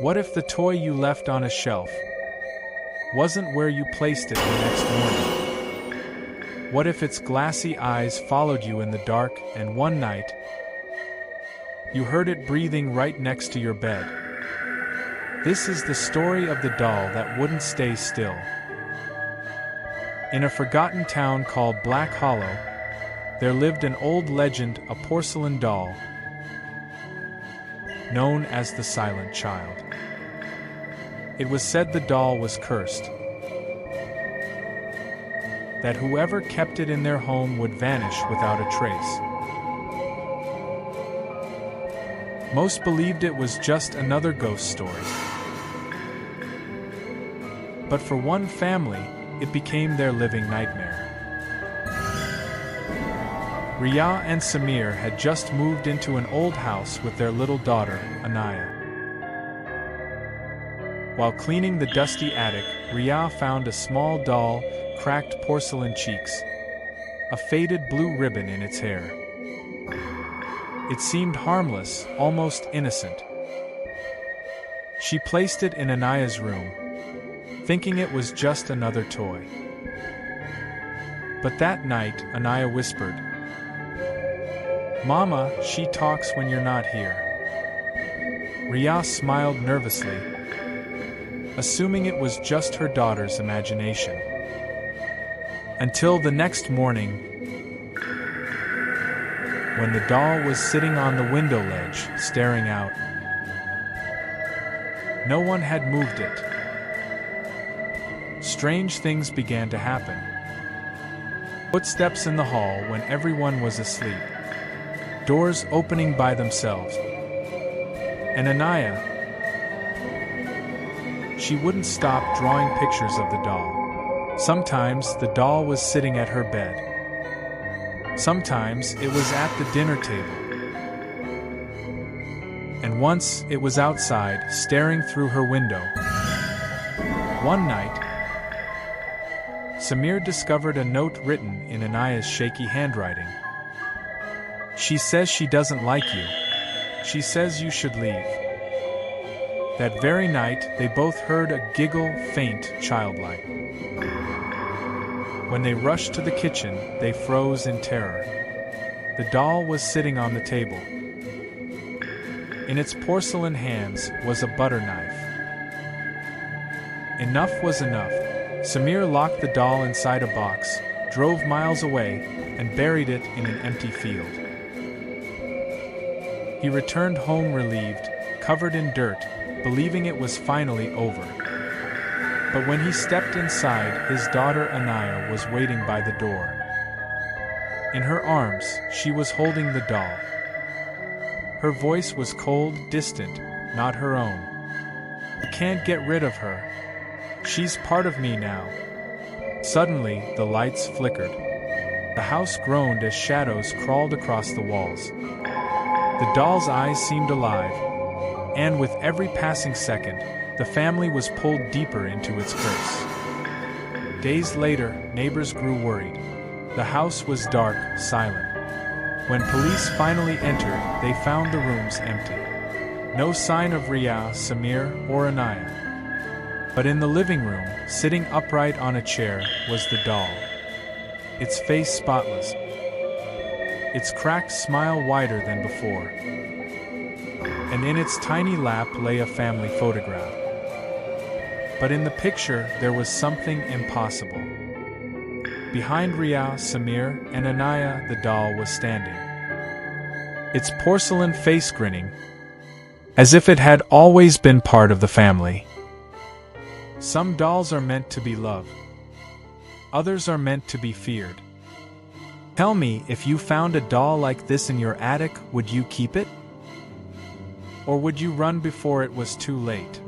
What if the toy you left on a shelf wasn't where you placed it the next morning? What if its glassy eyes followed you in the dark and one night you heard it breathing right next to your bed? This is the story of the doll that wouldn't stay still. In a forgotten town called Black Hollow, there lived an old legend, a porcelain doll known as the Silent Child. It was said the doll was cursed, that whoever kept it in their home would vanish without a trace. Most believed it was just another ghost story. But for one family, it became their living nightmare. Riya and Samir had just moved into an old house with their little daughter, Anaya. While cleaning the dusty attic, Riya found a small doll, cracked porcelain cheeks, a faded blue ribbon in its hair. It seemed harmless, almost innocent. She placed it in Anaya's room, thinking it was just another toy. But that night, Anaya whispered, "Mama, she talks when you're not here." Riya smiled nervously, assuming it was just her daughter's imagination. Until the next morning, when the doll was sitting on the window ledge, staring out. No one had moved it. Strange things began to happen. Footsteps in the hall when everyone was asleep. Doors opening by themselves. And Anaya, she wouldn't stop drawing pictures of the doll. Sometimes the doll was sitting at her bed. Sometimes it was at the dinner table. And once it was outside, staring through her window. One night, Samir discovered a note written in Anaya's shaky handwriting. "She says she doesn't like you. She says you should leave." That very night, they both heard a giggle, faint, childlike. When they rushed to the kitchen, they froze in terror. The doll was sitting on the table. In its porcelain hands was a butter knife. Enough was enough. Samir locked the doll inside a box, drove miles away, and buried it in an empty field. He returned home relieved, covered in dirt, believing it was finally over. But when he stepped inside, his daughter Anaya was waiting by the door. In her arms, she was holding the doll. Her voice was cold, distant, not her own. "I can't get rid of her. She's part of me now." Suddenly, the lights flickered. The house groaned as shadows crawled across the walls. The doll's eyes seemed alive, and with every passing second, the family was pulled deeper into its curse. Days later, neighbors grew worried. The house was dark, silent. When police finally entered, they found the rooms empty. No sign of Riya, Samir, or Anaya. But in the living room, sitting upright on a chair, was the doll. Its face spotless. Its cracked smile wider than before. And in its tiny lap lay a family photograph. But in the picture, there was something impossible. Behind Riya, Samir, and Anaya, the doll was standing. Its porcelain face grinning, as if it had always been part of the family. Some dolls are meant to be loved. Others are meant to be feared. Tell me, if you found a doll like this in your attic, would you keep it? Or would you run before it was too late?